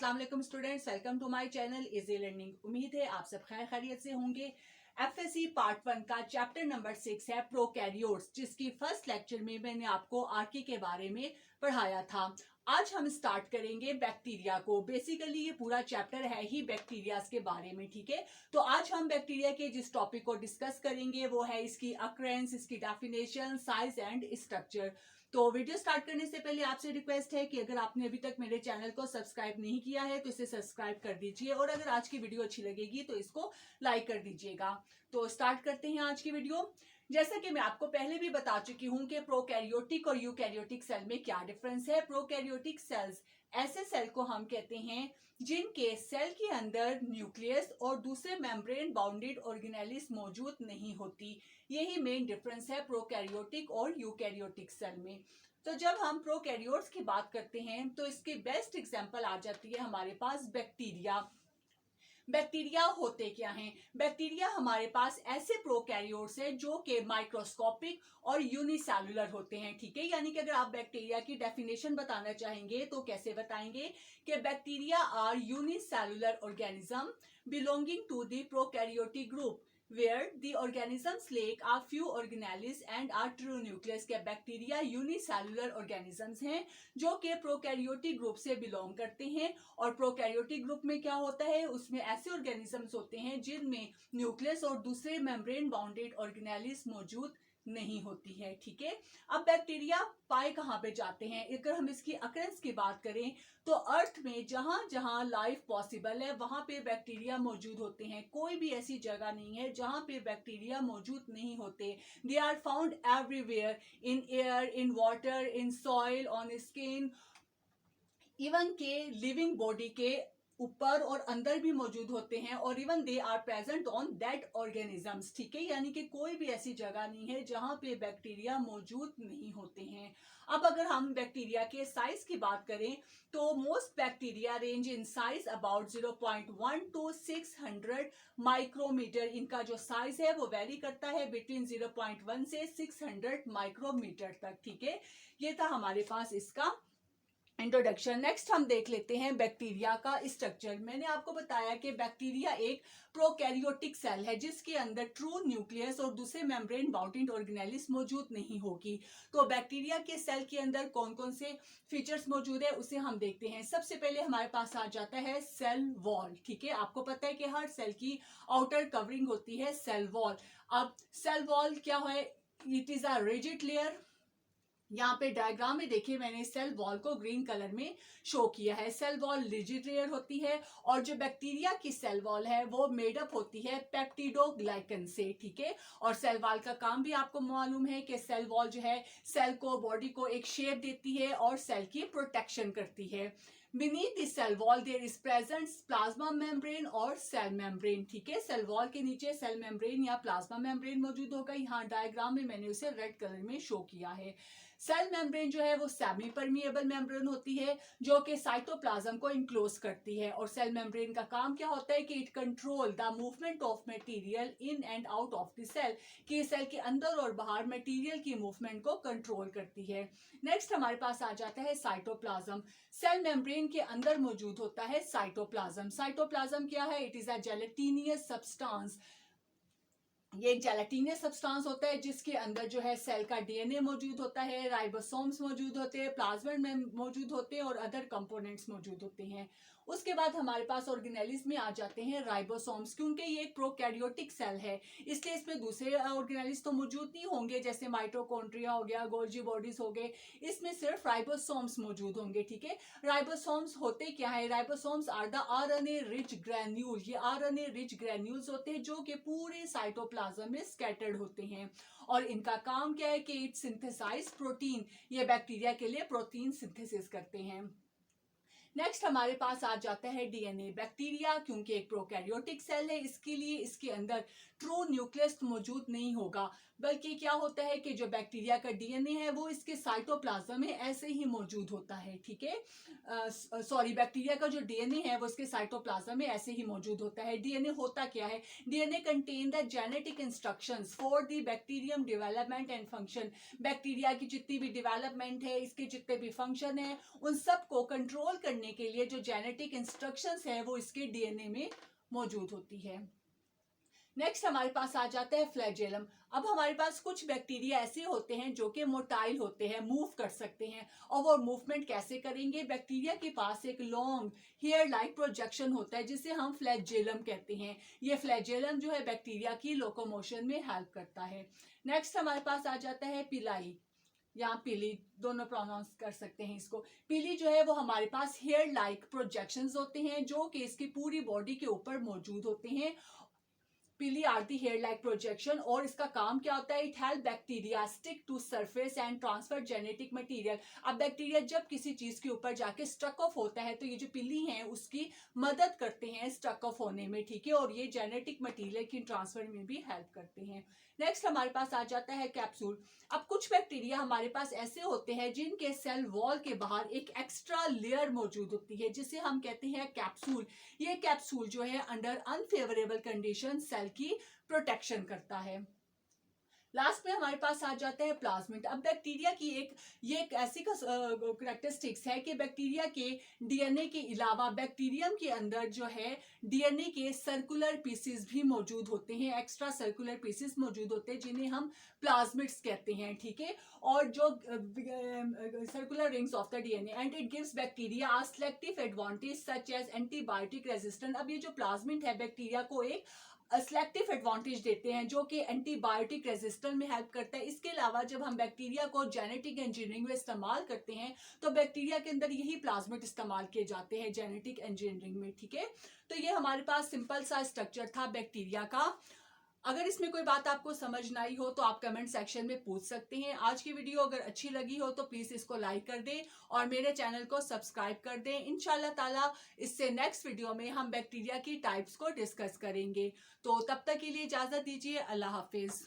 अस्सलाम वालेकुम students, welcome to my channel easy learning. उम्मीद है आप सब खैर खैरियत से होंगे। एफएससी पार्ट 1 का चैप्टर नंबर 6 है प्रोकैरियोट्स, जिसकी फर्स्ट लेक्चर में मैंने आपको आर्की के बारे में पढ़ाया था। आज हम स्टार्ट करेंगे बैक्टीरिया को। बेसिकली ये पूरा चैप्टर है ही बैक्टीरिया के बारे में, ठीक है। तो आज हम बैक्टीरिया के जिस टॉपिक को डिस्कस करेंगे वो है इसकी अक्रेंस, इसकी डेफिनेशन, साइज एंड स्ट्रक्चर। तो वीडियो स्टार्ट करने से पहले आपसे रिक्वेस्ट है कि अगर आपने अभी तक मेरे चैनल को सब्सक्राइब नहीं किया है तो इसे सब्सक्राइब कर दीजिए, और अगर आज की वीडियो अच्छी लगेगी तो इसको लाइक कर दीजिएगा। तो स्टार्ट करते हैं आज की वीडियो। जैसा कि मैं आपको पहले भी बता चुकी हूं कि प्रोकैरियोटिक और यूकैरियोटिक सेल में क्या डिफरेंस है। प्रोकैरियोटिक सेल्स ऐसे सेल को हम कहते हैं जिनके सेल के अंदर न्यूक्लियस और दूसरे मेम्ब्रेन बाउंडेड ऑर्गेनेलिस मौजूद नहीं होती। यही मेन डिफरेंस है प्रोकैरियोटिक और यूकैरियोटिक सेल में। तो जब हम प्रोकैरियोट्स की बात करते हैं तो इसकी बेस्ट एग्जांपल आ जाती है हमारे पास बैक्टीरिया। बैक्टीरिया होते क्या हैं? बैक्टीरिया हमारे पास ऐसे प्रोकैरियोट्स हैं जो कि माइक्रोस्कोपिक और यूनिसेलुलर होते हैं, ठीक है। यानी कि अगर आप बैक्टीरिया की डेफिनेशन बताना चाहेंगे तो कैसे बताएंगे कि bacteria are unicellular organism belonging to the prokaryotic group where the organisms lack a few organelles and are true nucleus। के बैक्टीरिया यूनिसेलुलर ऑर्गेनिजम्स हैं जो कि प्रोकैरियोटिक ग्रुप से बिलोंग करते हैं। और प्रोकैरियोटिक ग्रुप में क्या होता है, उसमें ऐसे ऑर्गेनिजम्स होते हैं जिनमें न्यूक्लियस और दूसरे मेम्ब्रेन बाउंडेड ऑर्गेनेलिस मौजूद नहीं होती है, ठीक है। अब बैक्टीरिया पाए कहाँ पे जाते हैं? अगर हम इसकी अकरेंस की बात करें तो अर्थ में जहां जहां लाइफ पॉसिबल है वहां पे बैक्टीरिया मौजूद होते हैं। कोई भी ऐसी जगह नहीं है जहां पे बैक्टीरिया मौजूद नहीं होते। They are found everywhere, in air, in water, in soil, on skin, even के लिविंग बॉडी के ऊपर और अंदर भी मौजूद होते हैं। और even they are present on dead organisms, ठीक है। यानी कि कोई भी ऐसी जगह नहीं है जहां पे बैक्टीरिया मौजूद नहीं होते हैं। अब अगर हम बैक्टीरिया के साइज की बात करें तो most bacteria range in size about 0.1 to 600 micrometre. इनका जो साइज है वो वेरी करता है बिटवीन 0.1 से 600 माइक्रोमीटर तक, ठीक है। ये था हमारे पास इसका इंट्रोडक्शन। नेक्स्ट हम देख लेते हैं बैक्टीरिया का स्ट्रक्चर। मैंने आपको बताया कि बैक्टीरिया एक प्रोकैरियोटिक सेल है जिसके अंदर ट्रू न्यूक्लियस और दूसरे मेम्ब्रेन बाउंडेड ऑर्गेनेलिस मौजूद नहीं होगी। तो बैक्टीरिया के सेल के अंदर कौन कौन से फीचर्स मौजूद है उसे हम देखते हैं। सबसे पहले हमारे पास आ जाता है सेल वॉल, ठीक है। आपको पता है कि हर सेल की आउटर कवरिंग होती है सेल वॉल। अब सेल वॉल क्या है? It is a rigid layer. यहाँ पे डायग्राम में देखिए मैंने सेल वॉल को ग्रीन कलर में शो किया है। सेल वॉल रिजिड लेयर होती है और जो बैक्टीरिया की सेल वॉल है वो मेडअप होती है पेप्टिडोग्लाइकन से, ठीक है। और सेल वॉल का काम भी आपको मालूम है कि सेल वॉल जो है सेल को, बॉडी को एक शेप देती है और सेल की प्रोटेक्शन करती है। Beneath the cell wall there is present plasma membrane और सेल मेम्ब्रेन, ठीक है। सेल वॉल के नीचे सेल मेम्ब्रेन या प्लाज्मा मेम्ब्रेन मौजूद होगा। यहाँ डायग्राम में मैंने उसे रेड कलर में शो किया है। सेल मेम्ब्रेन जो है वो सेमी परमिएबल मेम्ब्रेन होती है जो कि साइटोप्लाज्म को इनक्लोज करती है। और सेल मेम्ब्रेन का काम क्या होता है कि it control the movement of material in and out of the cell, कि सेल के अंदर और बाहर मटेरियल की मूवमेंट को कंट्रोल करती है। नेक्स्ट हमारे पास आ जाता है साइटोप्लाज्म। सेल मेम्ब्रेन के अंदर मौजूद होता है साइटोप्लाज्म। साइटोप्लाज्म क्या है? It is a gelatinous substance. ये एक जेलेटिनियस सब्सटेंस होता है जिसके अंदर जो है सेल का डीएनए मौजूद होता है, राइबोसोम्स मौजूद होते हैं, प्लाज्मिड में मौजूद होते हैं और अदर कंपोनेंट्स मौजूद होते हैं। उसके बाद हमारे पास ऑर्गेनेलिस में आ जाते हैं राइबोसोम्स। क्योंकि ये एक प्रोकैरियोटिक सेल है इसलिए इसमें दूसरे ऑर्गेनेलिस तो मौजूद नहीं होंगे, जैसे माइटोकॉन्ड्रिया हो गया, गोल्जी बॉडीज हो गए। इसमें सिर्फ राइबोसोम्स मौजूद होंगे, ठीक है। राइबोसोम्स होते क्या है? Ribosomes are the RNA rich granule. ये आरएनए रिच ग्रैन्यूल्स होते हैं जो कि पूरे साइटोप्लाज्म में स्कैटर्ड होते हैं। और इनका काम क्या है कि इट सिंथेसाइज प्रोटीन। ये बैक्टीरिया के लिए प्रोटीन सिंथेसिस करते हैं। नेक्स्ट हमारे पास आ जाता है डीएनए। बैक्टीरिया क्योंकि एक प्रोकैरियोटिक सेल है इसके लिए इसके अंदर ट्रू न्यूक्लियस मौजूद नहीं होगा, बल्कि क्या होता है कि जो बैक्टीरिया का डीएनए है वो इसके साइटोप्लाज्म में ऐसे ही मौजूद होता है, ठीक है। बैक्टीरिया का जो डीएनए है वो इसके साइटोप्लाज्म में ऐसे ही मौजूद होता है। डीएनए होता क्या है? DNA contain the genetic instructions for the bacterium development and function. Bacteria की जितनी भी डेवलपमेंट है, इसके जितने भी फंक्शन है, उन सबको कंट्रोल करने करने के लिए जो जेनेटिक इंस्ट्रक्शंस है वो इसके डीएनए में मौजूद होती है। नेक्स्ट हमारे पास आ जाता है फ्लैजेलम। अब हमारे पास कुछ बैक्टीरिया ऐसे होते हैं जो कि मोटाइल होते हैं, मूव कर सकते हैं। और वो मूवमेंट कैसे करेंगे? बैक्टीरिया के पास एक लॉन्ग हेयर लाइक प्रोजेक्शन होता है जिसे हम फ्लैजेलम कहते हैं। ये फ्लैजेलम जो है बैक्टीरिया की लोकोमोशन में हेल्प करता है। नेक्स्ट हमारे पास आ जाता है पिलाई या पीली, दोनों प्रोनाउंस कर सकते हैं इसको। पीली जो है वो हमारे पास हेयर लाइक प्रोजेक्शंस होते हैं जो कि इसकी पूरी बॉडी के ऊपर मौजूद होते हैं। Pili are the hair like projection, और इसका काम क्या होता है? It help bacteria stick to surface and transfer genetic material. अब बैक्टीरिया जब किसी चीज के ऊपर जाके स्टक ऑफ होता है तो ये जो पिल्ली हैं उसकी मदद करते हैं स्टक ऑफ होने में, ठीक है, और ये जेनेटिक मटेरियल की ट्रांसफर में भी हेल्प करते हैं। नेक्स्ट हमारे पास आ जाता है कैप्सूल। अब कुछ बैक्टीरिया हमारे पास ऐसे होते हैं जिनके सेल वॉल के बाहर एक एक्स्ट्रा लेयर मौजूद होती है जिसे हम कहते हैं कैप्सूल। ये कैप्सूल जो है अंडर अनफेवरेबल कंडीशन सेल की प्रोटेक्शन करता है। लास्ट में हमारे पास आ जाता है प्लाज्मिड। अब बैक्टीरिया की एक ऐसी करेक्टरिस्टिक्स है कि बैक्टीरिया के डीएनए के अलावा बैक्टीरियम के अंदर जो है डीएनए के सर्कुलर पीसेस भी मौजूद होते हैं, एक्स्ट्रा सर्कुलर पीसेस मौजूद होते हैं जिन्हें हम प्लाज्मिड्स कहते हैं, ठीक है। और जो circular rings of the DNA and it gives bacteria a selective advantage such as antibiotic resistant. अब ये जो प्लाज्मिड है बैक्टीरिया को एक सिलेक्टिव एडवांटेज देते हैं जो कि एंटीबायोटिक रेजिस्टेंस में हेल्प करता है। इसके अलावा जब हम बैक्टीरिया को जेनेटिक इंजीनियरिंग में इस्तेमाल करते हैं तो बैक्टीरिया के अंदर यही प्लाज्मिड इस्तेमाल किए जाते हैं जेनेटिक इंजीनियरिंग में, ठीक है। तो ये हमारे पास सिंपल सा स्ट्रक्चर था बैक्टीरिया का। अगर इसमें कोई बात आपको समझ ना आई हो तो आप कमेंट सेक्शन में पूछ सकते हैं। आज की वीडियो अगर अच्छी लगी हो तो प्लीज इसको लाइक कर दें और मेरे चैनल को सब्सक्राइब कर दें। इंशाल्लाह ताला इससे नेक्स्ट वीडियो में हम बैक्टीरिया की टाइप्स को डिस्कस करेंगे। तो तब तक के लिए इजाजत दीजिए। अल्लाह हाफिज।